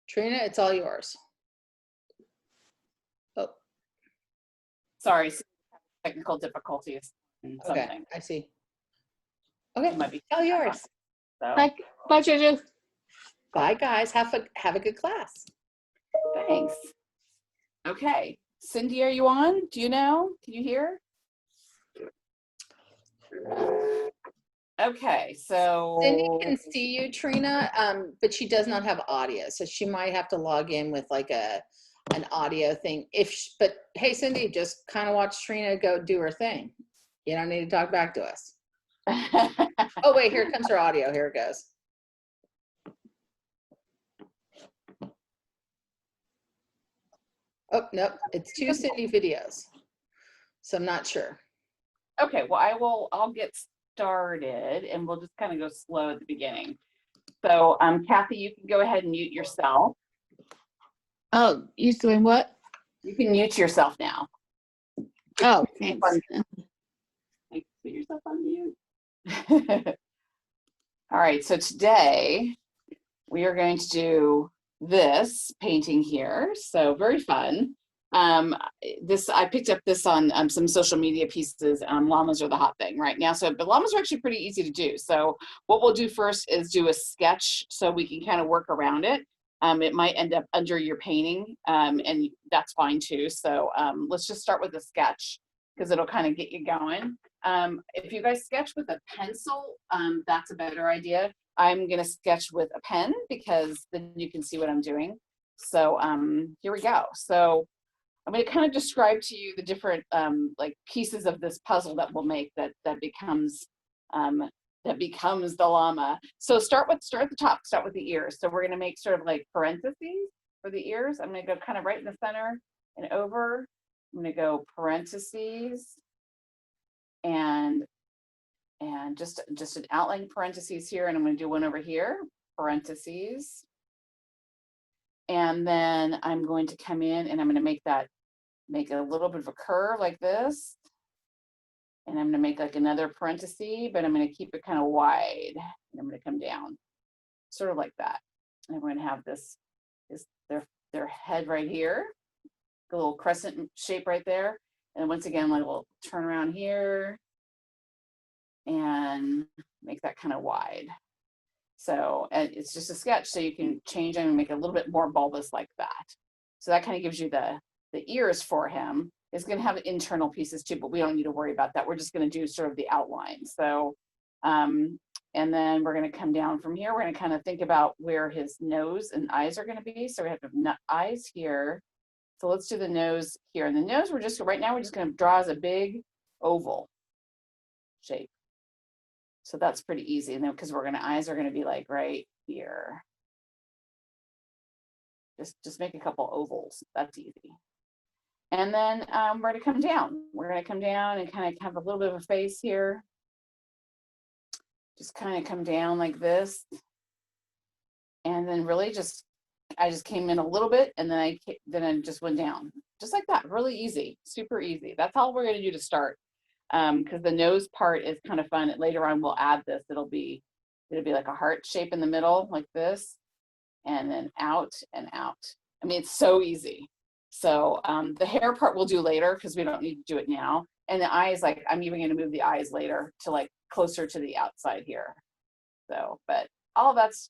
Trina, it's all yours. Oh, Sorry, technical difficulties. And okay, something. I see. Okay, It might be all yours. So. Bye, Juju. Bye, guys. Have a good class. Thanks. Okay, Cindy, are you on? Do you know? Can you hear? Okay, so Cindy can see you, Trina, but she does not have audio, so she might have to log in with like an audio thing. But hey, Cindy, just kind of watch Trina go do her thing. You don't need to talk back to us. Oh wait, here comes her audio. Here it goes. Oh nope, it's two Cindy videos, so I'm not sure. Okay, well, I'll get started and we'll just kind of go slow at the beginning. So, Kathy, you can go ahead and mute yourself. Oh, you doing what? You can mute yourself now. Oh, thanks. Put yourself on mute. All right, so today we are going to do this painting here. So very fun. I picked up this on some social media pieces. Llamas are the hot thing right now. But llamas are actually pretty easy to do. So what we'll do first is do a sketch so we can kind of work around it. It might end up under your painting, and that's fine too. So let's just start with a sketch because it'll kind of get you going. If you guys sketch with a pencil, that's a better idea. I'm going to sketch with a pen because then you can see what I'm doing. So here we go. So I'm going to kind of describe to you the different like pieces of this puzzle that we'll make that becomes the llama. So start at the top, start with the ears. So we're going to make sort of like parentheses for the ears. I'm going to go kind of right in the center and over. I'm going to go parentheses and just an outline parentheses here, and I'm going to do one over here, parentheses. And then I'm going to come in and I'm going to make a little bit of a curve like this. And I'm going to make like another parenthesis, but I'm going to keep it kind of wide. And I'm going to come down, sort of like that. And we're going to have this is their head right here, a little crescent shape right there. And once again, like we'll turn around here and make that kind of wide. So, and it's just a sketch, so you can change and make it a little bit more bulbous like that. So that kind of gives you the ears for him. It's going to have internal pieces too, but we don't need to worry about that. We're just going to do sort of the outline. So, and then we're going to come down from here. We're going to kind of think about where his nose and eyes are going to be. So we have eyes here. So let's do the nose here. And the nose, right now we're just going to draw as a big oval shape. So that's pretty easy. And then because eyes are going to be like right here. Just make a couple ovals. That's easy. And then we're going to come down. We're going to come down and kind of have a little bit of a face here. Just kind of come down like this. And then really I just came in a little bit and then I just went down. Just like that, really easy, super easy. That's all we're going to do to start. Because the nose part is kind of fun. Later on, we'll add this. It'll be like a heart shape in the middle, like this, and then out and out. I mean, it's so easy. So the hair part we'll do later because we don't need to do it now. And the eyes, like I'm even going to move the eyes later to like closer to the outside here. So, but all of that's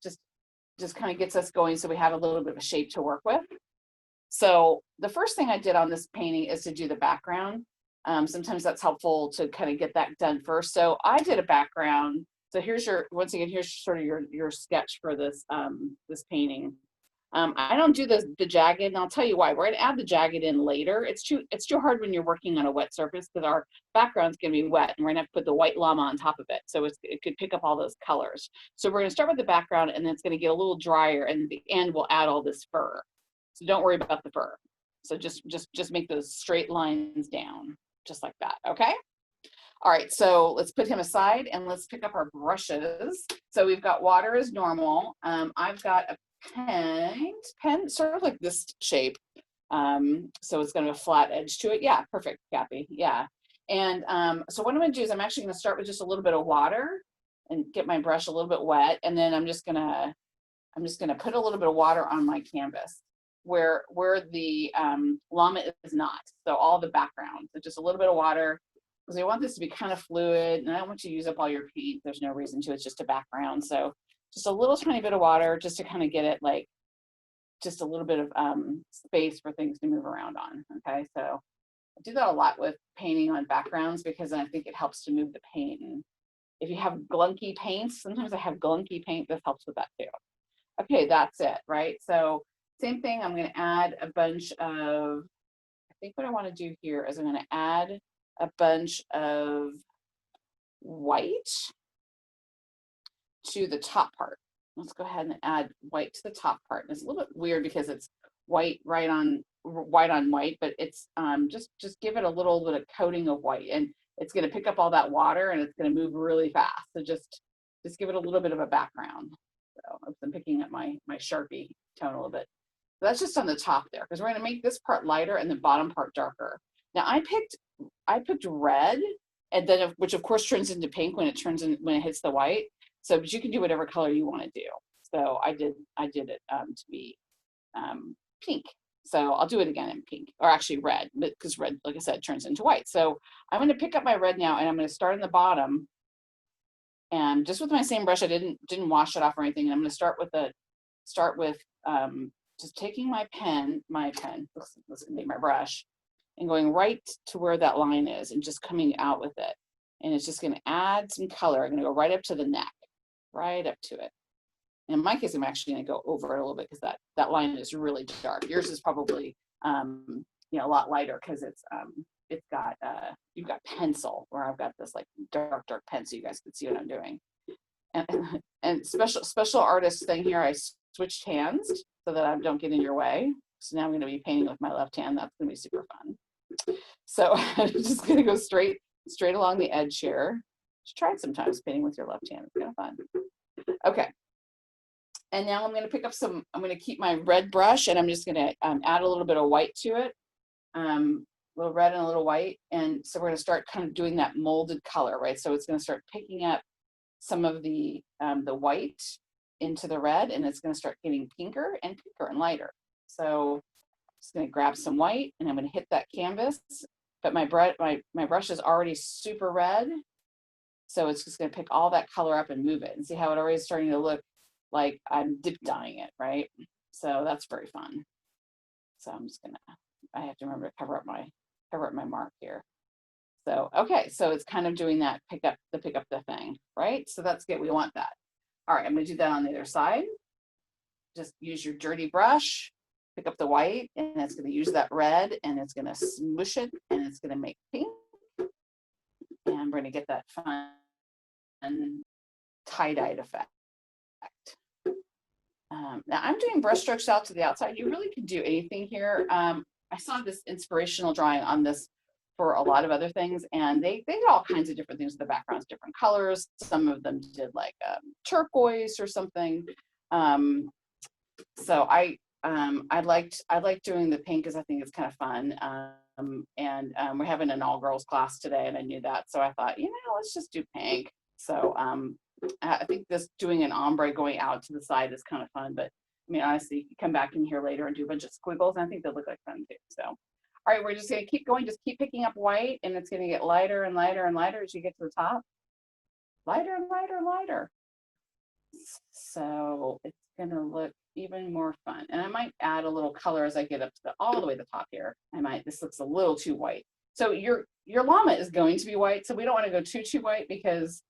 just kind of gets us going, so we have a little bit of a shape to work with. So the first thing I did on this painting is to do the background. Sometimes that's helpful to kind of get that done first. So I did a background. So here's once again, here's sort of your sketch for this this painting. I don't do the jagged, and I'll tell you why. We're going to add the jagged in later. It's too hard when you're working on a wet surface because our background's going to be wet, and we're going to have to put the white llama on top of it, so it could pick up all those colors. So we're going to start with the background, and then it's going to get a little drier, and at the end we'll add all this fur. So don't worry about the fur. So just make those straight lines down, just like that. Okay. All right, so let's put him aside and let's pick up our brushes. So we've got water as normal. I've got a pen sort of like this shape. So it's going to have a flat edge to it. Yeah, perfect, Kathy. Yeah. And so what I'm going to do is I'm actually going to start with just a little bit of water and get my brush a little bit wet. And then I'm I'm just going to put a little bit of water on my canvas where the llama is not. So all the background, so just a little bit of water, because I want this to be kind of fluid, and I don't want you to use up all your paint. There's no reason to, it's just a background. So just a little tiny bit of water just to kind of get it like, just a little bit of space for things to move around on, okay? So I do that a lot with painting on backgrounds because I think it helps to move the paint. And if you have glunky paints, sometimes I have glunky paint, this helps with that too. Okay, that's it, right? So same thing, I'm gonna add a bunch of, I think what I wanna do here is I'm gonna add a bunch of white to the top part. Let's go ahead and add white to the top part. And it's a little bit weird because it's white on white, but it's just give it a little bit of coating of white, and it's going to pick up all that water and it's going to move really fast. So just give it a little bit of a background. So I'm picking up my Sharpie tone a little bit. So that's just on the top there, because we're going to make this part lighter and the bottom part darker. Now I picked red, and then which of course turns into pink when it hits the white. So, but you can do whatever color you want to do. So I did it to be pink. So I'll do it again in pink, or actually red, because red, like I said, turns into white. So I'm going to pick up my red now, and I'm going to start in the bottom, and just with my same brush, I didn't wash it off or anything. And I'm going to start with just taking my pen, this can be my brush, and going right to where that line is, and just coming out with it. And it's just going to add some color. I'm going to go right up to the neck, right up to it. In my case, I'm actually going to go over it a little bit because that line is really dark. Yours is probably a lot lighter because it's got you've got pencil, where I've got this like dark pen, so you guys can see what I'm doing. And special artist thing here, I switched hands so that I don't get in your way. So now I'm going to be painting with my left hand. That's going to be super fun. So I'm just going to go straight along the edge here. Just try it sometimes, painting with your left hand. It's kind of fun. Okay. And now I'm going to pick up I'm going to keep my red brush, and I'm just going to add a little bit of white to it. A little red and a little white. And so we're going to start kind of doing that molded color, right? So it's going to start picking up some of the white into the red, and it's going to start getting pinker and lighter. So I'm just going to grab some white, and I'm going to hit that canvas. But my brush is already super red, so it's just going to pick all that color up and move it. And see how it already is starting to look like I'm dip dyeing it, right? So that's very fun. So I'm just I have to remember to cover up my mark here. So okay, so it's kind of doing that pick up the thing, right? So that's good. We want that. All right, I'm going to do that on the other side. Just use your dirty brush, pick up the white, and it's going to use that red, and it's going to smoosh it, and it's going to make pink. And we're going to get that fun tie-dyed effect. Now I'm doing brush strokes out to the outside. You really could do anything here. I saw this inspirational drawing on this for a lot of other things, and they did all kinds of different things with the backgrounds, different colors. Some of them did like turquoise or something. So I liked doing the pink because I think it's kind of fun. We're having an all-girls class today, and I knew that, so I thought, let's just do pink. So I think this doing an ombre going out to the side is kind of fun, but I mean, honestly, you come back in here later and do a bunch of squiggles, and I think they'll look like fun too. So, all right, we're just going to keep going, just keep picking up white, and it's going to get lighter and lighter and lighter as you get to the top. Lighter and lighter and lighter. So it's going to look even more fun. And I might add a little color as I get up to all the way to the top here. This looks a little too white. So your llama is going to be white, so we don't want to go too white because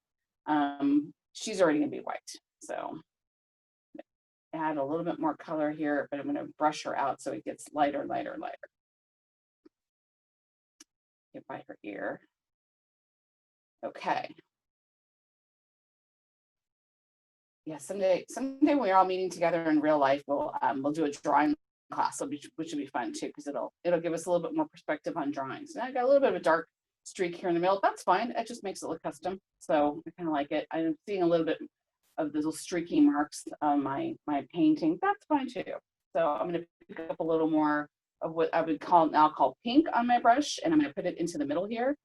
she's already going to be white. So add a little bit more color here, but I'm going to brush her out so it gets lighter, lighter, lighter. Get by her ear. Okay. Yeah, someday when we're all meeting together in real life, we'll do a drawing class, which will be fun too, because it'll give us a little bit more perspective on drawings. And I got a little bit of a dark streak here in the middle. That's fine. It just makes it look custom. So I kind of like it. I'm seeing a little bit of those little streaky marks on my painting. That's fine too. So I'm going to pick up a little more of what I would call pink on my brush, and I'm going to put it into the middle here.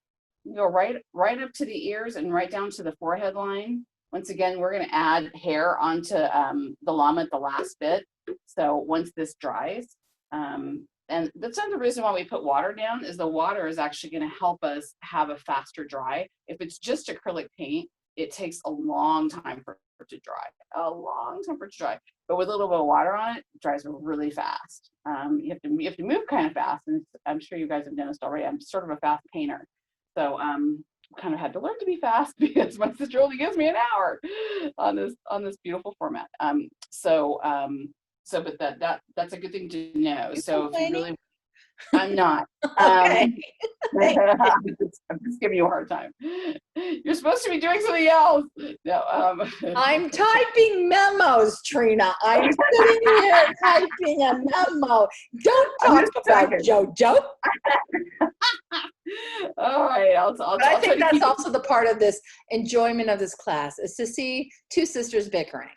Go right up to the ears and right down to the forehead line. Once again, we're going to add hair onto the llama at the last bit. So once this dries, and that's another reason why we put water down, is the water is actually going to help us have a faster dry. If it's just acrylic paint, it takes a long time for it to dry, a long time for it to dry. But with a little bit of water on it, it dries really fast. You have to move kind of fast, and I'm sure you guys have noticed already. I'm sort of a fast painter, so kind of had to learn to be fast because my sister only gives me an hour on this beautiful format. But that's a good thing to know. So if you really, I'm not. Okay. I'm just giving you a hard time. You're supposed to be doing something else. No, I'm typing memos, Trina. I'm sitting here typing a memo. Don't talk about JoJo. All right, But I think that's also the part of this enjoyment of this class, is to see two sisters bickering.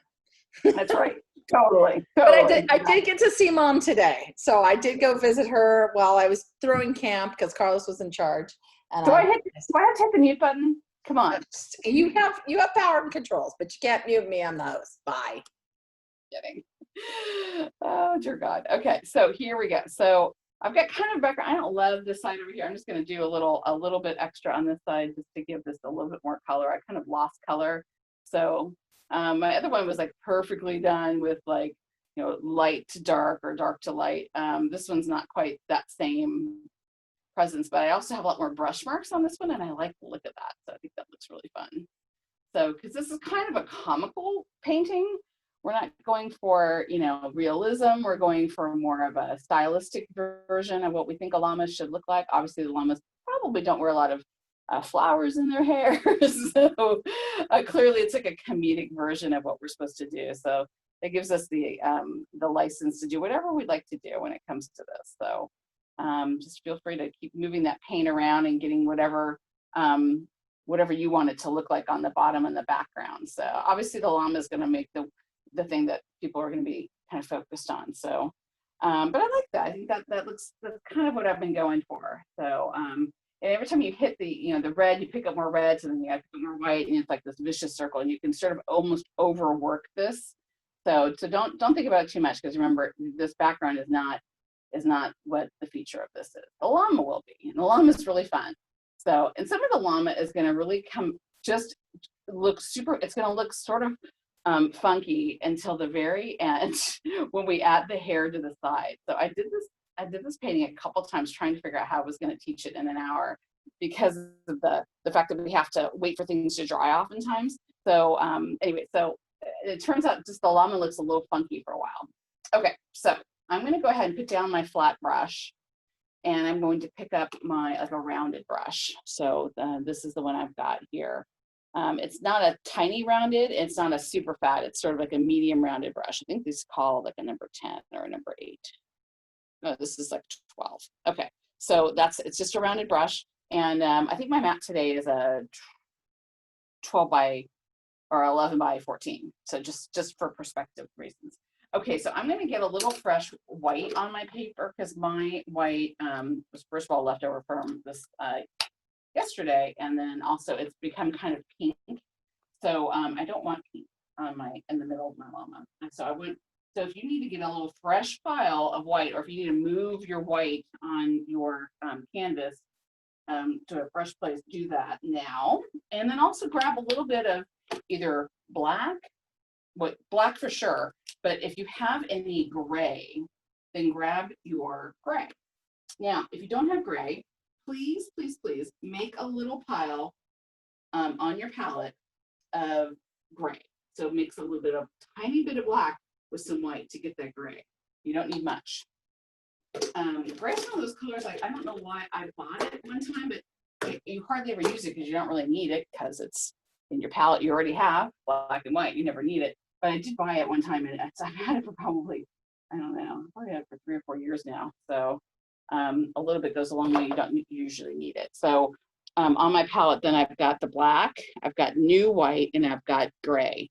That's right. Totally. But I did get to see Mom today. So I did go visit her while I was throwing camp because Carlos was in charge. And do I have to hit the mute button? Come on. You have power and controls, but you can't mute me. I'm the host. Bye. Kidding. Oh, dear God. Okay, so here we go. So I've got kind of background. I don't love this side over here. I'm just going to do a little bit extra on this side just to give this a little bit more color. I kind of lost color. So my other one was like perfectly done with like, light to dark or dark to light. This one's not quite that same presence, but I also have a lot more brush marks on this one, and I like the look of that. So I think that looks really fun. So, because this is kind of a comical painting, we're not going for, realism. We're going for more of a stylistic version of what we think a llama should look like. Obviously, the llamas probably don't wear a lot of flowers in their hair. So clearly it's like a comedic version of what we're supposed to do. So it gives us the license to do whatever we'd like to do when it comes to this. So just feel free to keep moving that paint around and getting whatever you want it to look like on the bottom and the background. So obviously the llama is going to make the thing that people are going to be kind of focused on. So, but I like that. I think that's kind of what I've been going for. So, and every time you hit the red, you pick up more reds, and then you have to put more white, and it's like this vicious circle, and you can sort of almost overwork this. So don't think about it too much, because remember, this background is not what the feature of this is. The llama will be, and the llama is really fun. So, and some of the llama is going to really look super. It's going to look sort of funky until the very end when we add the hair to the side. So I did this painting a couple times trying to figure out how I was going to teach it in an hour because of the fact that we have to wait for things to dry oftentimes. So anyway, so it turns out just the llama looks a little funky for a while. Okay, so I'm going to go ahead and put down my flat brush, and I'm going to pick up a rounded brush. So this is the one I've got here. It's not a tiny rounded, it's not a super fat, it's sort of like a medium rounded brush. I think this is called like a number 10 or a number 8. No, this is like 12. Okay, so it's just a rounded brush. And I think my mat today is a 12 by or 11 by 14. So just for perspective reasons. Okay, so I'm gonna get a little fresh white on my paper because my white was first of all left over from this yesterday, and then also it's become kind of pink. So I don't want pink in the middle of my llama. And so if you need to get a little fresh pile of white, or if you need to move your white on your canvas to a fresh place, do that now. And then also grab a little bit of either black for sure, but if you have any gray, then grab your gray. Now, if you don't have gray, please, please, please make a little pile on your palette of gray. So mix a little bit of tiny bit of black with some white to get that gray. You don't need much. Gray is one of those colors, like I don't know why I bought it one time, but you hardly ever use it because you don't really need it because it's in your palette. You already have black and white. You never need it. But I did buy it one time, and I've had it for probably, I don't know, probably had it for 3 or 4 years now. So a little bit goes a long way. You don't usually need it. So on my palette, then I've got the black, I've got new white, and I've got gray.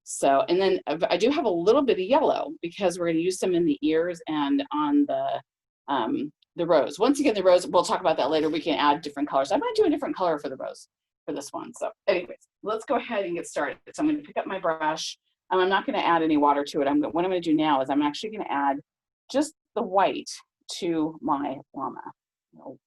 So, and then I do have a little bit of yellow because we're going to use some in the ears and on the rose. Once again, the rose, we'll talk about that later. We can add different colors. I might do a different color for the rose, for this one. So anyways, let's go ahead and get started. So I'm going to pick up my brush. I'm not going to add any water to it. What I'm going to do now is I'm actually going to add just the white to my llama.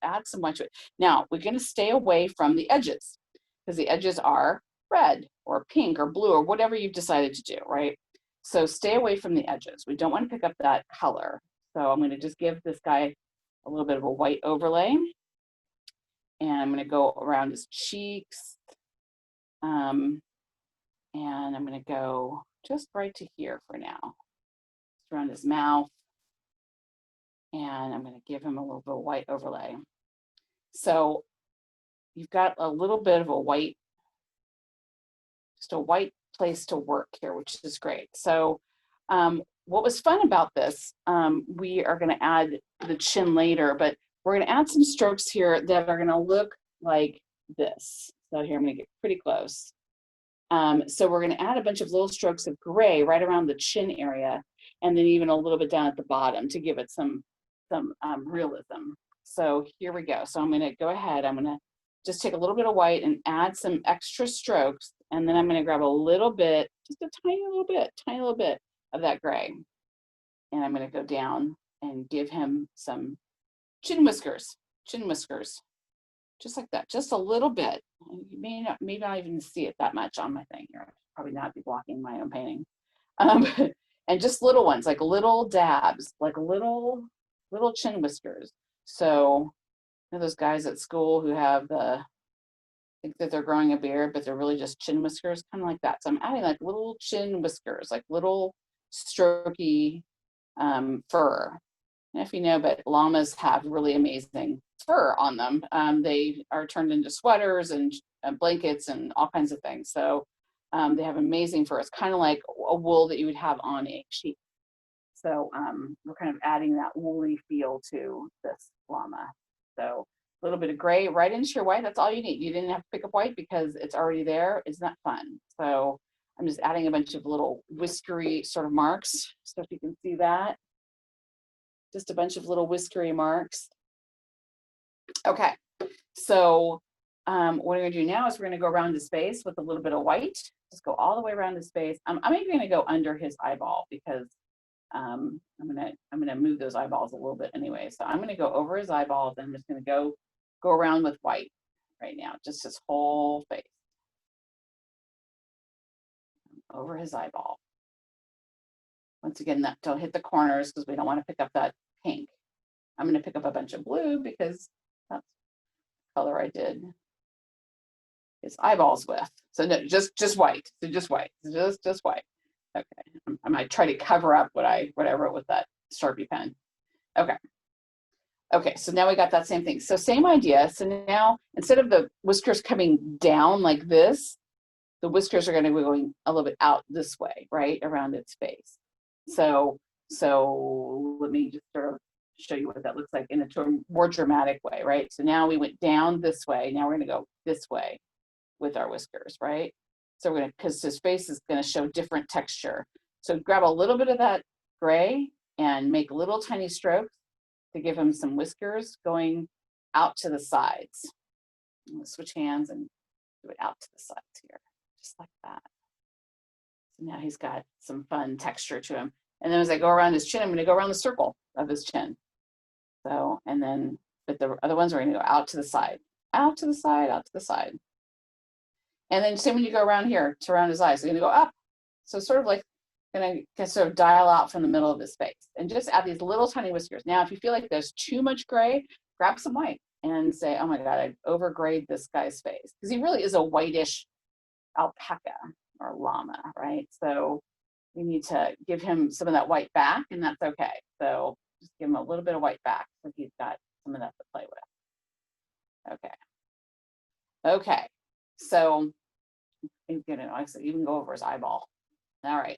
Add some white to it. Now we're going to stay away from the edges because the edges are red or pink or blue or whatever you've decided to do, right? So stay away from the edges. We don't want to pick up that color. So I'm going to just give this guy a little bit of a white overlay. And I'm going to go around his cheeks. And I'm going to go just right to here for now. Just around his mouth. And I'm going to give him a little bit of white overlay. So you've got a little bit of a white, just a white place to work here, which is great. So what was fun about this, we are going to add the chin later, but we're going to add some strokes here that are going to look like this. So here I'm going to get pretty close. So we're going to add a bunch of little strokes of gray right around the chin area, and then even a little bit down at the bottom to give it some realism. So here we go. So I'm going to go ahead. I'm going to just take a little bit of white and add some extra strokes, and then I'm going to grab a little bit, just a tiny little bit of that gray, and I'm going to go down and give him some chin whiskers, just like that, just a little bit. You may not even see it that much on my thing here. I'll probably not be blocking my own painting. And just little ones, like little dabs, like little chin whiskers. So you know those guys at school who have think that they're growing a beard, but they're really just chin whiskers, kind of like that. So I'm adding like little chin whiskers, like little strokey fur. And if you know, but llamas have really amazing fur on them. They are turned into sweaters and blankets and all kinds of things. So they have amazing fur. It's kind of like a wool that you would have on a sheep. So we're kind of adding that woolly feel to this llama. So a little bit of gray right into your white. That's all you need. You didn't have to pick up white because it's already there. It's not fun. So I'm just adding a bunch of little whiskery sort of marks. So if you can see that. Just a bunch of little whiskery marks. Okay, so what we're gonna do now is we're gonna go around his face with a little bit of white. Just go all the way around his face. I'm even gonna go under his eyeball because I'm gonna move those eyeballs a little bit anyway. So I'm gonna go over his eyeballs and I'm just gonna go around with white right now, just his whole face. Over his eyeball. Once again, don't hit the corners because we don't want to pick up that pink. I'm going to pick up a bunch of blue because that's the color I did his eyeballs with. So no, just white. So just white. Just white. Okay. I might try to cover up what I wrote with that Sharpie pen. Okay. Okay. So now we got that same thing. So same idea. So now instead of the whiskers coming down like this, the whiskers are going to be going a little bit out this way, right around its face. So let me just sort of show you what that looks like in a more dramatic way, right? So now we went down this way. Now we're going to go this way with our whiskers, right? So we're going to, because his face is going to show different texture. So grab a little bit of that gray and make little tiny strokes to give him some whiskers going out to the sides. I'm going to switch hands and do it out to the sides here, just like that. So now he's got some fun texture to him. And then as I go around his chin, I'm going to go around the circle of his chin. So, and then, but the other ones are going to go out to the side, out to the side, out to the side. And then same when you go around here to around his eyes, so you're going to go up. So sort of like going to sort of dial out from the middle of his face and just add these little tiny whiskers. Now, if you feel like there's too much gray, grab some white and say, oh my God, I overgrayed this guy's face. Because he really is a whitish alpaca or llama, right? So we need to give him some of that white back, and that's okay. So just give him a little bit of white back so he's got some of that to play with. Okay. Okay. So you know, like I said, even go over his eyeball. All right.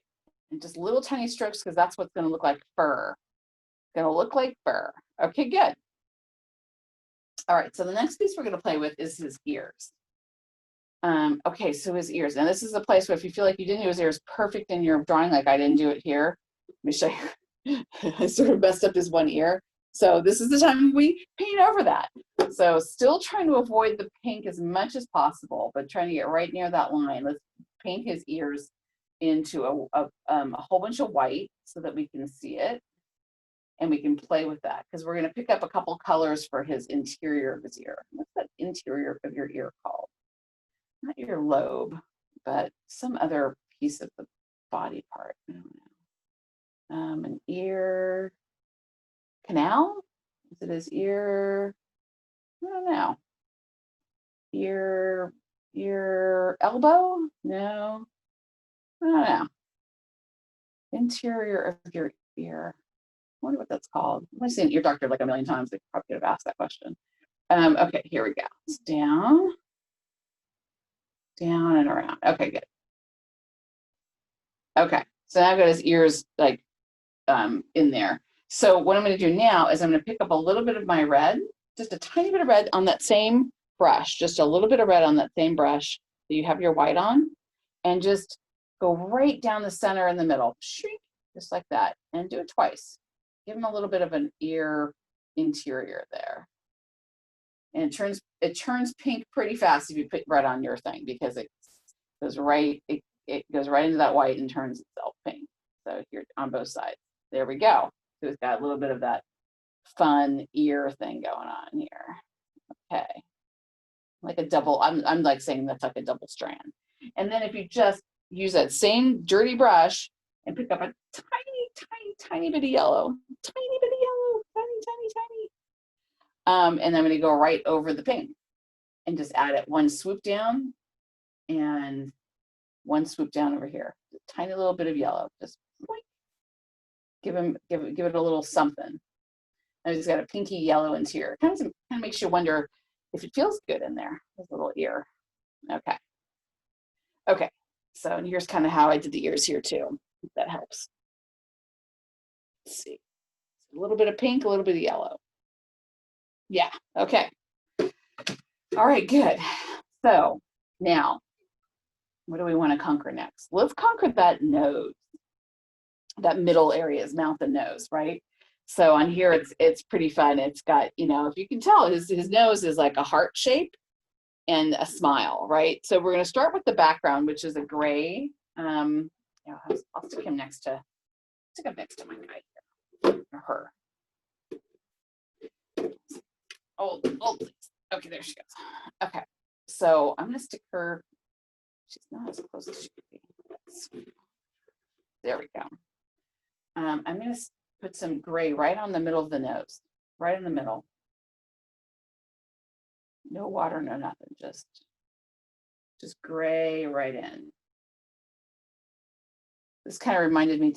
And just little tiny strokes because that's what's going to look like fur. Going to look like fur. Okay, good. All right. So the next piece we're going to play with is his ears. Okay, so his ears. Now this is a place where if you feel like you didn't do his ears perfect in your drawing, like I didn't do it here, let me show you. I sort of messed up his one ear. So this is the time we paint over that. So still trying to avoid the pink as much as possible, but trying to get right near that line. Let's paint his ears into a whole bunch of white so that we can see it. And we can play with that because we're going to pick up a couple colors for his interior of his ear. What's that interior of your ear called? Not your lobe, but some other piece of the body part. I don't know. An ear canal? Is it his ear? I don't know. Ear elbow? No. I don't know. Interior of your ear. I wonder what that's called. I've seen ear doctor like a million times. They probably could have asked that question. Okay, here we go. It's down and around. Okay, good. Okay, so now I've got his ears like in there. So what I'm going to do now is I'm going to pick up a little bit of my red, just a tiny bit of red on that same brush, just a little bit of red on that same brush that you have your white on, and just go right down the center in the middle, shrink, just like that, and do it twice. Give him a little bit of an ear interior there. And it turns pink pretty fast if you put red on your thing because it goes right, it goes right into that white and turns itself pink. So here on both sides. There we go. So it's got a little bit of that fun ear thing going on here. Okay. Like a double, I'm like saying that's like a double strand. And then if you just use that same dirty brush and pick up a tiny bit of yellow, tiny. And I'm going to go right over the pink and just add it one swoop down and one swoop down over here. A tiny little bit of yellow, just give it a little something. And it's got a pinky yellow interior. Kind of makes you wonder if it feels good in there. His little ear. Okay. So and here's kind of how I did the ears here too. If that helps. Let's see. A little bit of pink, a little bit of yellow. Yeah. Okay. All right. Good. So now, what do we want to conquer next? Let's conquer that nose. That middle area is mouth and nose, right? So on here, it's pretty fun. It's got, you know, if you can tell, his nose is like a heart shape and a smile, right? So we're going to start with the background, which is a gray. I'll stick him next to my guy here, or her. Oh, please. Okay, there she goes. Okay, so I'm going to stick her. She's not as close as she could be. There we go. I'm going to put some gray right on the middle of the nose, right in the middle. No water, no nothing, just gray right in. This kind of reminded me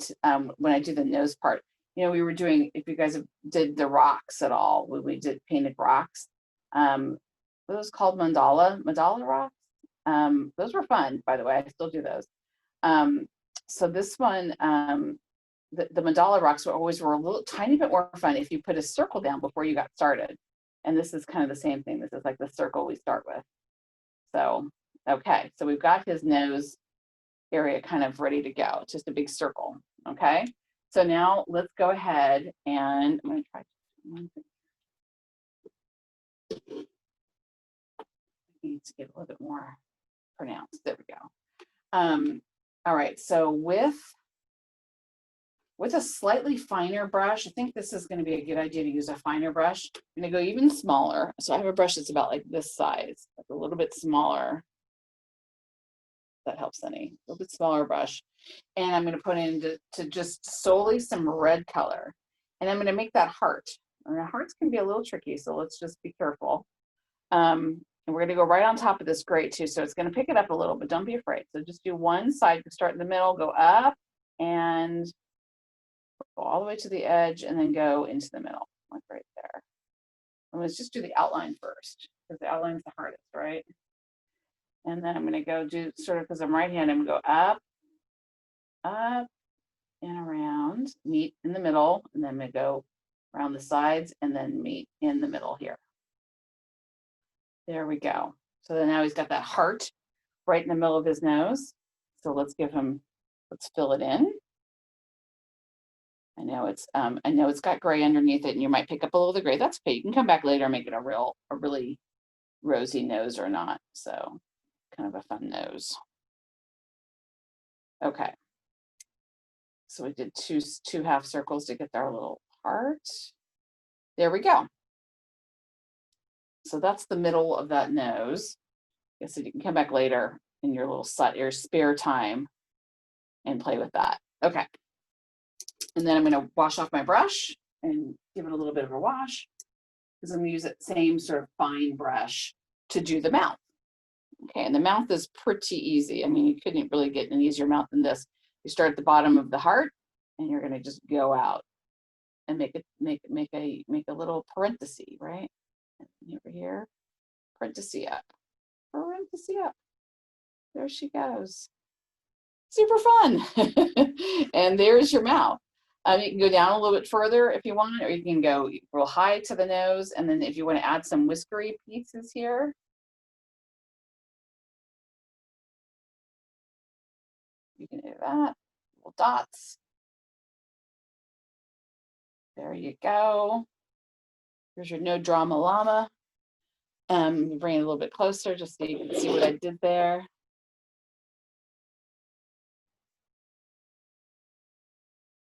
when I do the nose part, you know, we were doing, if you guys did the rocks at all, when we did painted rocks, what was called mandala rocks. Those were fun, by the way, I still do those. So this one, the mandala rocks were a little tiny bit more fun if you put a circle down before you got started. And this is kind of the same thing. This is like the circle we start with. So, okay, so we've got his nose area kind of ready to go. It's just a big circle, okay? So now let's go ahead and I'm gonna try one thing. I need to get a little bit more pronounced. There we go. All right, so with a slightly finer brush, I think this is going to be a good idea to use a finer brush. I'm going to go even smaller. So I have a brush that's about like this size, like a little bit smaller. That helps any. A little bit smaller brush. And I'm going to put in to just solely some red color. And I'm going to make that heart. And the hearts can be a little tricky, so let's just be careful. And we're going to go right on top of this gray too. So it's going to pick it up a little, but don't be afraid. So just do one side, start in the middle, go up and go all the way to the edge and then go into the middle, like right there. And let's just do the outline first, because the outline's the hardest, right? And then I'm going to go do sort of, because I'm right-handed, I'm going to go up and around, meet in the middle, and then I'm going to go around the sides and then meet in the middle here. There we go. So then now he's got that heart right in the middle of his nose. So let's fill it in. I know it's got gray underneath it, and you might pick up a little of the gray. That's okay. You can come back later and make it a really rosy nose or not. So kind of a fun nose. Okay. So we did two half circles to get our little heart. There we go. So that's the middle of that nose. I guess you can come back later in your little your spare time and play with that. Okay. And then I'm going to wash off my brush and give it a little bit of a wash, because I'm going to use that same sort of fine brush to do the mouth. Okay, and the mouth is pretty easy. I mean, you couldn't really get an easier mouth than this. You start at the bottom of the heart, and you're going to just go out and make a little parenthesis, right? And over here, parenthesis up, parenthesis up. There she goes. Super fun. And there's your mouth. You can go down a little bit further if you want, or you can go real high to the nose. And then if you want to add some whiskery pieces here, you can do that. Little dots. There you go. Here's your no drama llama. Bring it a little bit closer just so you can see what I did there.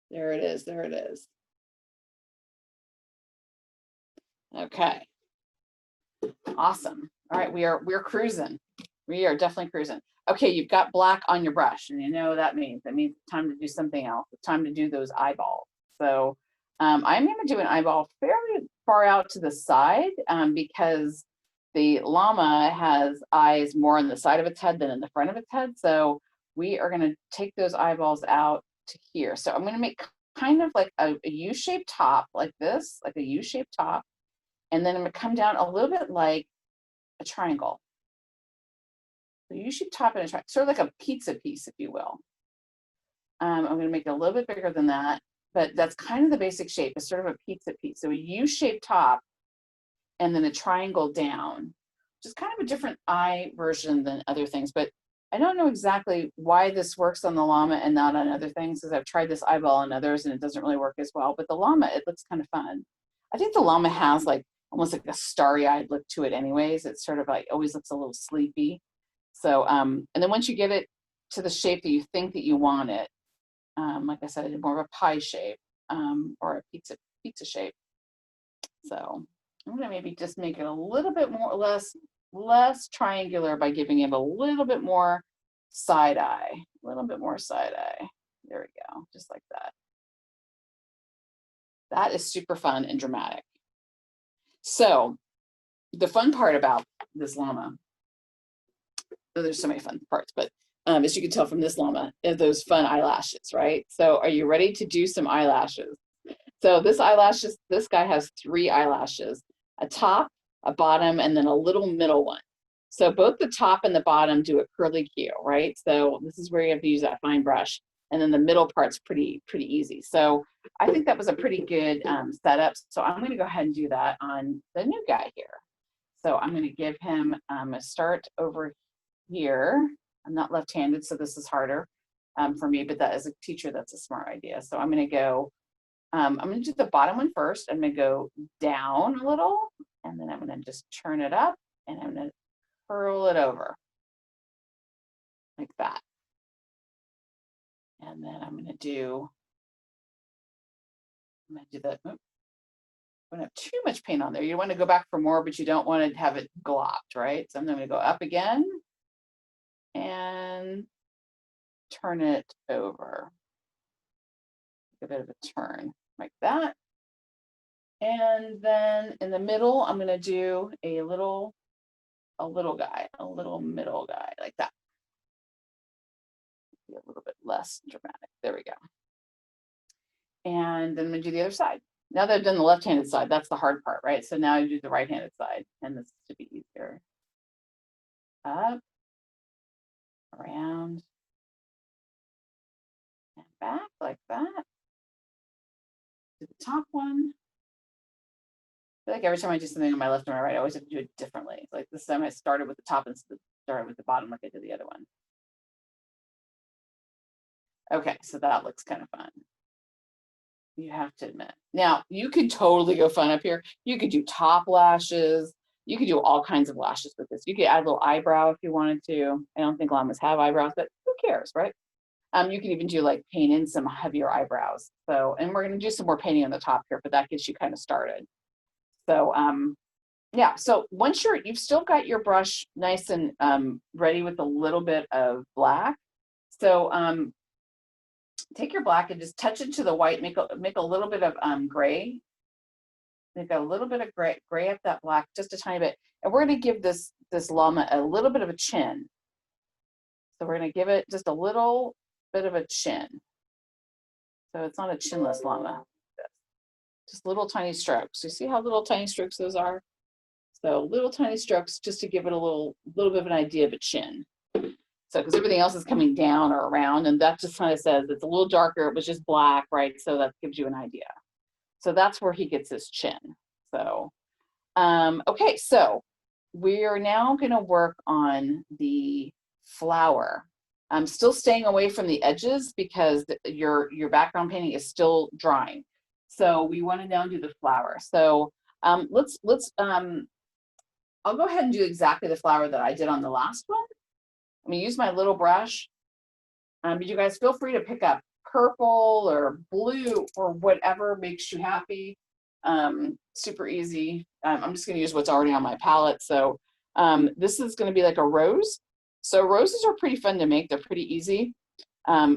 There it is. There it is. Okay. Awesome. All right, we're cruising. We are definitely cruising. Okay, you've got black on your brush, and you know what that means. That means it's time to do something else. It's time to do those eyeballs. So I'm going to do an eyeball fairly far out to the side because the llama has eyes more on the side of its head than in the front of its head. So we are going to take those eyeballs out to here. So I'm going to make kind of like a U-shaped top like this, like a U-shaped top. And then I'm going to come down a little bit like a triangle. So you should top it in a triangle, sort of like a pizza piece, if you will. I'm going to make it a little bit bigger than that, but that's kind of the basic shape. It's sort of a pizza piece. So a U-shaped top and then a triangle down, which is kind of a different eye version than other things. But I don't know exactly why this works on the llama and not on other things, because I've tried this eyeball on others and it doesn't really work as well. But the llama, it looks kind of fun. I think the llama has like almost like a starry-eyed look to it anyways. It's sort of like always looks a little sleepy. So, and then once you get it to the shape that you think that you want it, like I said, I did more of a pie shape or a pizza shape. So I'm gonna maybe just make it a little bit more, less triangular by giving it a little bit more side eye, a little bit more side eye. There we go, just like that. That is super fun and dramatic. So the fun part about this llama, there's so many fun parts, but as you can tell from this llama, those fun eyelashes, right? So are you ready to do some eyelashes? So this guy has 3 eyelashes, a top, a bottom, and then a little middle one. So both the top and the bottom do a curly Q, right? So this is where you have to use that fine brush. And then the middle part's pretty easy. So I think that was a pretty good setup. So I'm going to go ahead and do that on the new guy here. So I'm going to give him a start over here. I'm not left-handed, so this is harder for me, but that as a teacher, that's a smart idea. So I'm going to go, I'm going to do the bottom one first. I'm going to go down a little, and then I'm going to just turn it up, and I'm going to curl it over like that. And then I'm going to do that. I don't have too much paint on there. You want to go back for more, but you don't want to have it glopped, right? So I'm going to go up again and turn it over. A bit of a turn like that. And then in the middle, I'm going to do a little middle guy like that. Be a little bit less dramatic. There we go. And then I'm going to do the other side. Now that I've done the left-handed side, that's the hard part, right? So now I do the right-handed side, and this should be easier. Up, around, and back like that. To the top one. I feel like every time I do something on my left or my right, I always have to do it differently. Like this time I started with the top instead of started with the bottom like I did the other one. Okay, so that looks kind of fun. You have to admit. Now, you could totally go fun up here. You could do top lashes. You could do all kinds of lashes with this. You could add a little eyebrow if you wanted to. I don't think llamas have eyebrows, but who cares, right? You can even do like paint in some heavier eyebrows. So, and we're going to do some more painting on the top here, but that gets you kind of started. So, yeah. So once you've still got your brush nice and ready with a little bit of black. So, take your black and just touch it to the white. Make a little bit of gray. Make a little bit of gray up that black, just a tiny bit. And we're going to give this llama a little bit of a chin. So we're going to give it just a little bit of a chin. So it's not a chinless llama. Just little tiny strokes. You see how little tiny strokes those are? So little tiny strokes just to give it a little bit of an idea of a chin. So because everything else is coming down or around, and that just kind of says it's a little darker, it was just black, right? So that gives you an idea. So that's where he gets his chin. So, okay, so we are now going to work on the flower. I'm still staying away from the edges because your background painting is still drying. So we want to now do the flower. So I'll go ahead and do exactly the flower that I did on the last one. I'm going to use my little brush. But you guys feel free to pick up purple or blue or whatever makes you happy. Super easy. I'm just going to use what's already on my palette. So this is going to be like a rose. So roses are pretty fun to make. They're pretty easy.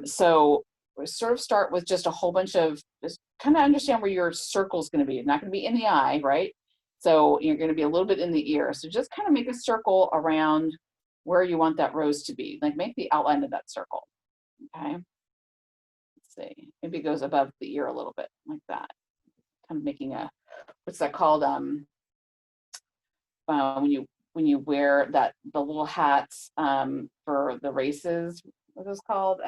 So we sort of start with just a whole bunch of, just kind of understand where your circle is going to be. It's not going to be in the eye, right? So you're going to be a little bit in the ear. So just kind of make a circle around where you want that rose to be. Like make the outline of that circle. Okay. Let's see. Maybe it goes above the ear a little bit, like that. I'm making a, what's that called? When you wear the little hats for the races, what are those called?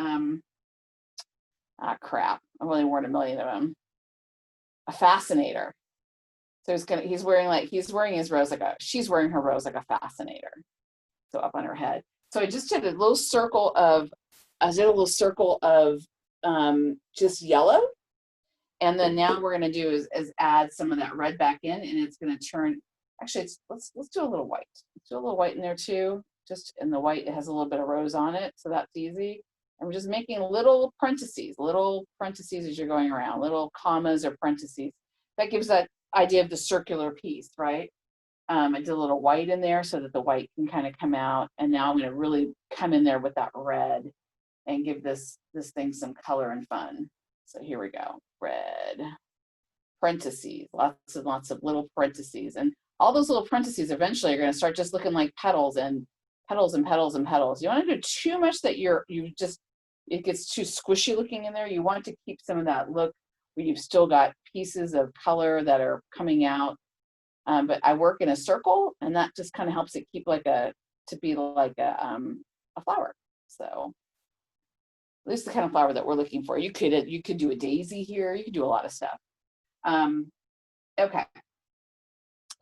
Crap. I've only worn a million of them. A fascinator. So he's wearing his rose she's wearing her rose like a fascinator. So up on her head. So I just did a little circle of just yellow. And then now we're going to do is add some of that red back in, and it's going to turn, actually, let's do a little white. Let's do a little white in there too. Just in the white, it has a little bit of rose on it, so that's easy. And we're just making little parentheses as you're going around, little commas or parentheses. That gives that idea of the circular piece, right? I did a little white in there so that the white can kind of come out. And now I'm going to really come in there with that red and give this thing some color and fun. So here we go, red, parentheses, lots and lots of little parentheses. And all those little parentheses eventually are going to start just looking like petals and petals and petals and petals. You don't want to do too much that it gets too squishy looking in there. You want to keep some of that look where you've still got pieces of color that are coming out. But I work in a circle, and that just kind of helps it keep to be like a flower. So at least the kind of flower that we're looking for. You could do a daisy here. You could do a lot of stuff. Okay.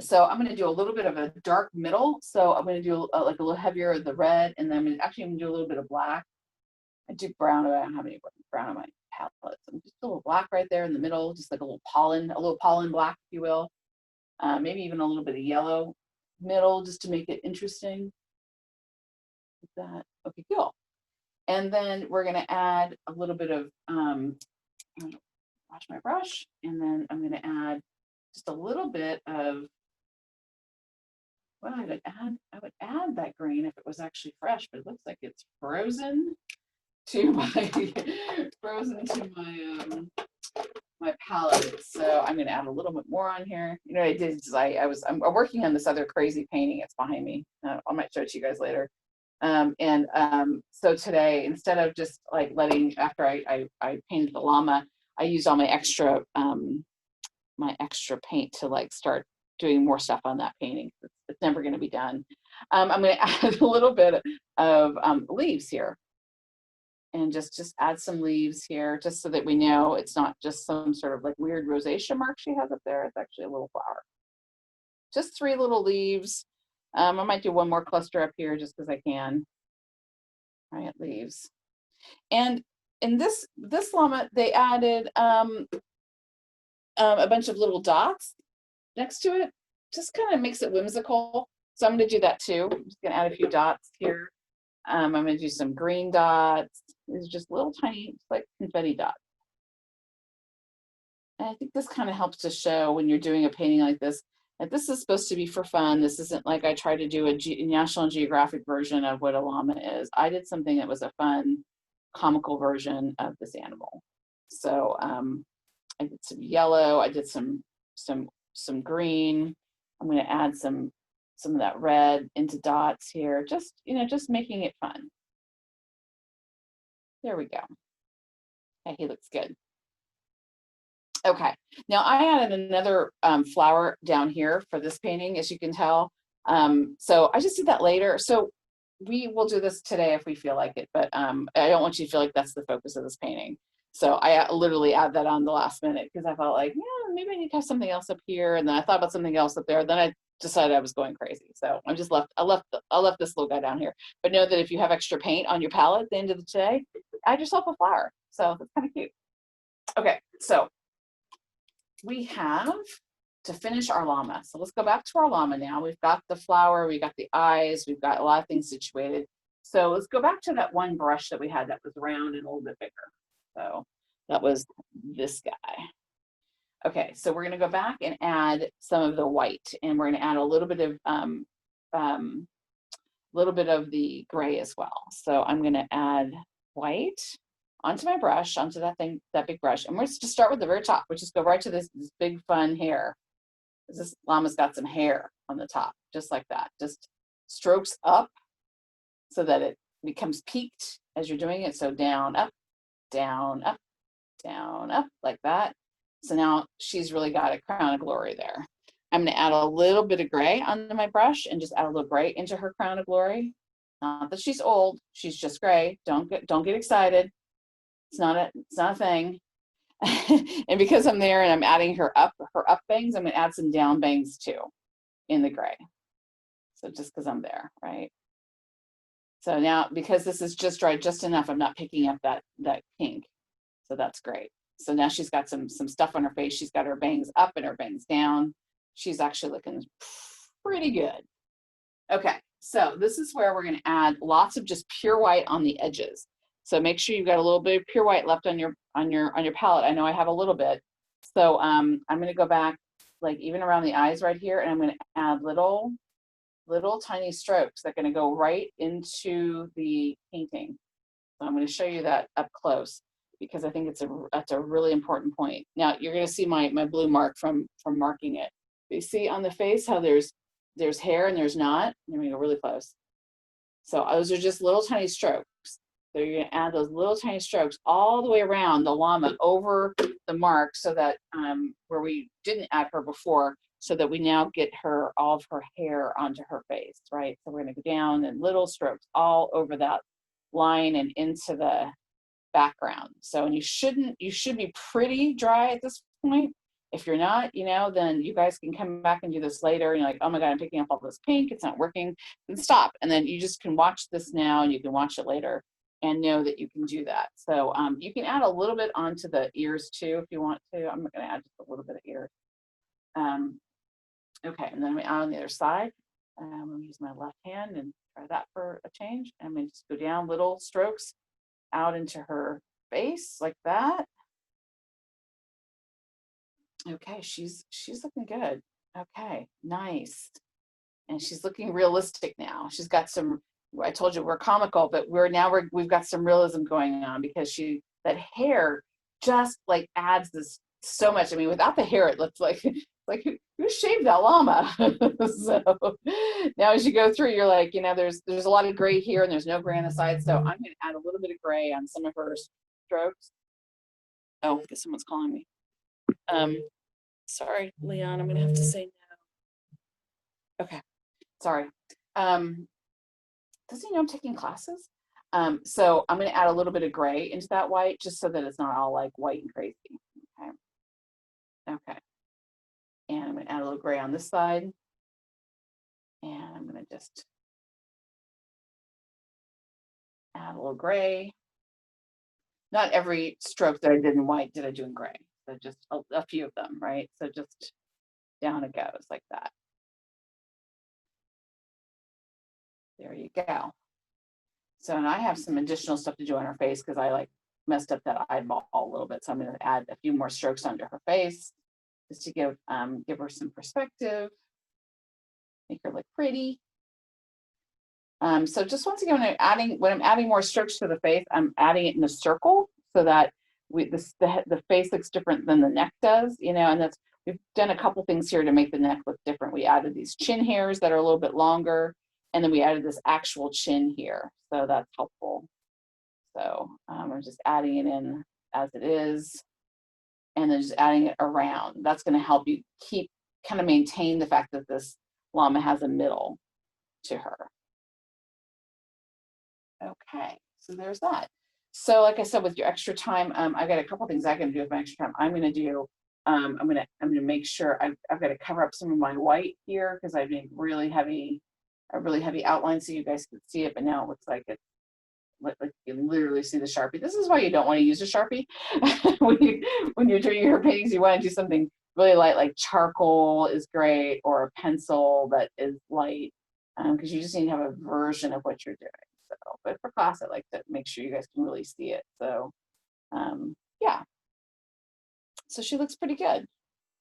So I'm going to do a little bit of a dark middle. So I'm going to do like a little heavier of the red, and then I'm going to do a little bit of black. I do brown. I don't have any brown on my palette. So just a little black right there in the middle, just like a little pollen black, if you will. Maybe even a little bit of yellow middle, just to make it interesting. Like that. Okay, cool. And then we're going to add a little bit of, I'm going to wash my brush, and then I'm going to add just a little bit of, well, I would add that green if it was actually fresh, but it looks like it's frozen to my my palette. So I'm going to add a little bit more on here. You know what I did is I'm working on this other crazy painting. It's behind me. I might show it to you guys later. So today, instead of just like after I painted the llama, I used all my extra paint to like start doing more stuff on that painting. It's never going to be done. I'm going to add a little bit of leaves here, and just add some leaves here, just so that we know it's not just some sort of like weird rosacea mark she has up there. It's actually a little flower. Just 3 little leaves. I might do one more cluster up here just because I can. All right, leaves. And in this llama, they added a bunch of little dots next to it. Just kind of makes it whimsical. So I'm going to do that too. I'm just going to add a few dots here. I'm going to do some green dots. These are just little tiny, like confetti dots. And I think this kind of helps to show when you're doing a painting like this, that this is supposed to be for fun. This isn't like I tried to do a National Geographic version of what a llama is. I did something that was a fun, comical version of this animal. So I did some yellow. I did some green. I'm going to add some of that red into dots here. Just just making it fun. There we go. Okay, he looks good. Okay, now I added another flower down here for this painting, as you can tell. So I just did that later. So we will do this today if we feel like it, but I don't want you to feel like that's the focus of this painting. So I literally add that on the last minute because I felt like, yeah, maybe I need to have something else up here. And then I thought about something else up there. Then I decided I was going crazy. So I left this little guy down here. But know that if you have extra paint on your palette at the end of the day, add yourself a flower. So that's kind of cute. Okay, so we have to finish our llama. So let's go back to our llama now. We've got the flower, we got the eyes, we've got a lot of things situated. So let's go back to that one brush that we had that was round and a little bit bigger. So that was this guy. Okay, so we're going to go back and add some of the white, and we're going to add a little bit of the gray as well. So I'm going to add white onto my brush, onto that big brush, and we're just to start with the very top. We'll just go right to this big fun hair. This llama's got some hair on the top, just like that. Just strokes up so that it becomes peaked as you're doing it. So down, up, down, up, down, up, like that. So now she's really got a crown of glory there. I'm going to add a little bit of gray onto my brush and just add a little gray into her crown of glory. Not that she's old, she's just gray. Don't get excited. It's not a thing. And because I'm there and I'm adding her up bangs, I'm going to add some down bangs too in the gray. So just because I'm there, right? So now, because this is just dry just enough, I'm not picking up that pink. So that's great. So now she's got some stuff on her face. She's got her bangs up and her bangs down. She's actually looking pretty good. Okay, so this is where we're going to add lots of just pure white on the edges. So make sure you've got a little bit of pure white left on your palette. I know I have a little bit. So I'm going to go back, like even around the eyes right here, and I'm going to add little tiny strokes that are going to go right into the painting. So I'm going to show you that up close, because I think that's a really important point. Now you're going to see my blue mark from marking it. You see on the face how there's hair and there's not. I'm going to go really close. So those are just little tiny strokes. So you're going to add those little tiny strokes all the way around the llama over the mark, so that where we didn't add her before, so that we now get all of her hair onto her face, right? So we're going to go down and little strokes all over that line and into the background. So, and you should be pretty dry at this point. If you're not, then you guys can come back and do this later. And you're like, oh my God, I'm picking up all this pink, it's not working. Then stop. And then you just can watch this now, and you can watch it later and know that you can do that. So you can add a little bit onto the ears too, if you want to. I'm going to add just a little bit of ear. Okay, and then I'm going to add on the other side. I'm going to use my left hand and try that for a change. I'm going to just go down little strokes out into her face like that. Okay, she's looking good. Okay, nice. And she's looking realistic now. She's got some, I told you we're comical, but we've got some realism going on, because that hair just like adds this so much. I mean, without the hair, it looks like who shaved that llama? So now as you go through, you're like, there's a lot of gray here and there's no gray on the side. So I'm going to add a little bit of gray on some of her strokes. Oh, I guess someone's calling me. Sorry, Leon, I'm going to have to say no. Okay, sorry. Does he know I'm taking classes? So I'm going to add a little bit of gray into that white, just so that it's not all like white and crazy. Okay. And I'm going to add a little gray on this side. And I'm going to just add a little gray. Not every stroke that I did in white did I do in gray. So just a few of them, right? So just down it goes like that. There you go. So, and I have some additional stuff to do on her face because I like messed up that eyeball a little bit. So I'm going to add a few more strokes under her face just to give her some perspective, make her look pretty. So just once again, when I'm adding more strokes to the face, I'm adding it in a circle so that the face looks different than the neck does, you know, and we've done a couple things here to make the neck look different. We added these chin hairs that are a little bit longer, and then we added this actual chin here. So that's helpful. So I'm just adding it in as it is, and then just adding it around. That's going to help you kind of maintain the fact that this llama has a middle to her. Okay, so there's that. So like I said, with your extra time, I got a couple things I can do with my extra time. I'm gonna do, I'm gonna make sure I've got to cover up some of my white here because I made a really heavy outline so you guys could see it, but now it looks like it's like you can literally see the Sharpie. This is why you don't want to use a Sharpie. when you're doing your paintings, you want to do something really light, like charcoal is great, or a pencil that is light, because you just need to have a version of what you're doing. So, but for class, I like to make sure you guys can really see it. So, yeah. So she looks pretty good.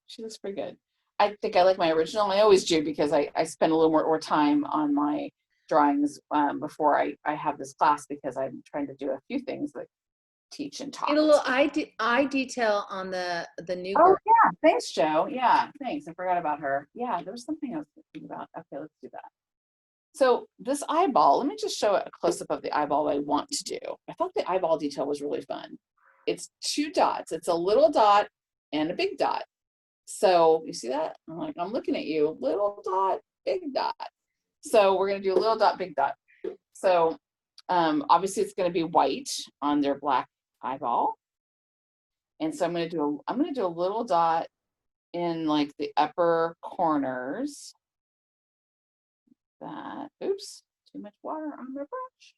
She looks pretty good. I think I like my original. I always do because I spend a little more time on my drawings before I have this class because I'm trying to do a few things like teach and talk. Get a little eye detail on the new girl. Oh yeah, thanks, Joe. Yeah, thanks. I forgot about her. Yeah, there was something I was thinking about. Okay, let's do that. So this eyeball, let me just show a close-up of the eyeball I want to do. I thought the eyeball detail was really fun. It's 2 dots. It's a little dot and a big dot. So you see that? I'm looking at you. Little dot, big dot. So we're going to do a little dot, big dot. So obviously it's going to be white on their black eyeball. And so I'm going to do a little dot in like the upper corners. That, oops, too much water on the brush.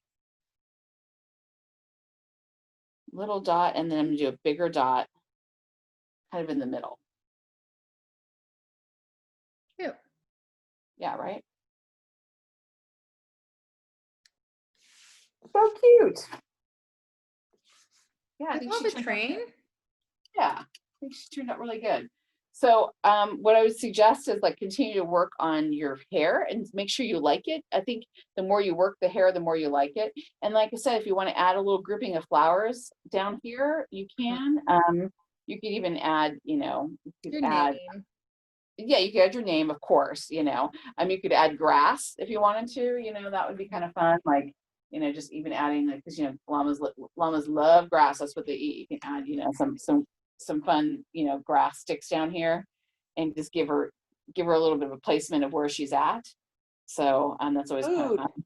Little dot, and then I'm going to do a bigger dot kind of in the middle. Cute. Yeah, right? So cute. Yeah, I love a train. Yeah, I think she turned out really good. So what I would suggest is like continue to work on your hair and make sure you like it. I think the more you work the hair, the more you like it. And like I said, if you want to add a little grouping of flowers down here, you can. You could even add, you know, you could add, yeah, you could add your name, of course, you know. You could add grass if you wanted to, you know, that would be kind of fun. Like, you know, just even adding, like, because, you know, llamas love grass. That's what they eat. You can add, you know, some fun, you know, grass sticks down here, and just give her a little bit of a placement of where she's at. So that's always kind of fun.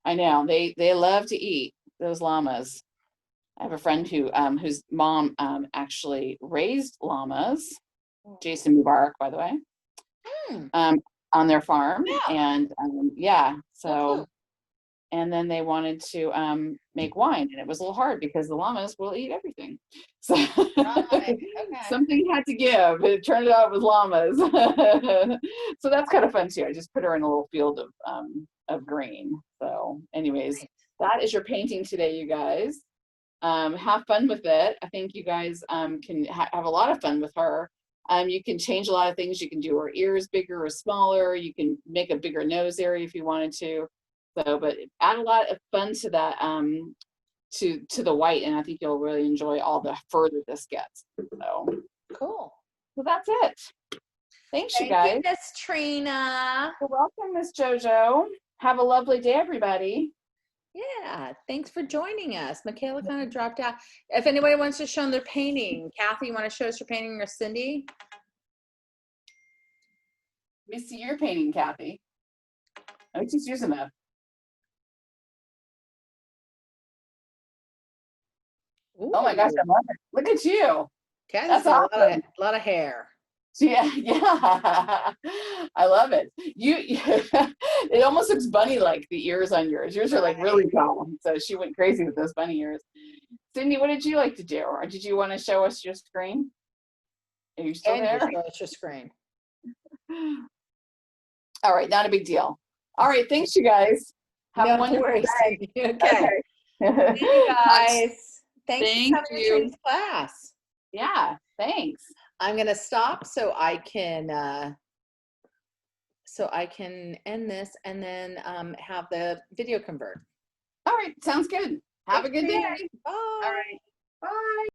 I know they love to eat, those llamas. I have a friend who whose mom actually raised llamas. Jason Mubarak, by the way, on their farm. Yeah. And yeah, so and then they wanted to make wine, and it was a little hard because the llamas will eat everything. So something had to give. It turned out it was llamas. So that's kind of fun too. I just put her in a little field of green. So anyways, that is your painting today, you guys. Have fun with it. I think you guys can have a lot of fun with her. You can change a lot of things. You can do her ears bigger or smaller. You can make a bigger nose area if you wanted to. So, but add a lot of fun to that, to the white, and I think you'll really enjoy all the fur that this gets. So Cool. So that's it. Thanks, you guys. Thank you, Miss Trina. You're welcome, Miss JoJo. Have a lovely day, everybody. Yeah, thanks for joining us. Michaela kind of dropped out. If anybody wants to show them their painting, Kathy, you want to show us your painting, or Cindy? Let me see your painting, Kathy. I was just using that. Ooh. Oh my gosh, I love it. Look at you. Kathy's got a lot of hair. Yeah, yeah. I love it. It almost looks bunny-like, the ears on yours. Yours are like really tall. So she went crazy with those bunny ears. Cindy, what did you like to do? Or did you want to show us your screen? Are you still And there? you show us your screen. All right, not a big deal. All right, thanks you guys. Have a No wonderful worries. day. Okay. See you guys. Thanks Thank for coming to you. Trina's class. Yeah, thanks. I'm gonna stop so I can end this and then have the video convert. All right, sounds good. Have a good day. Bye. All right, bye.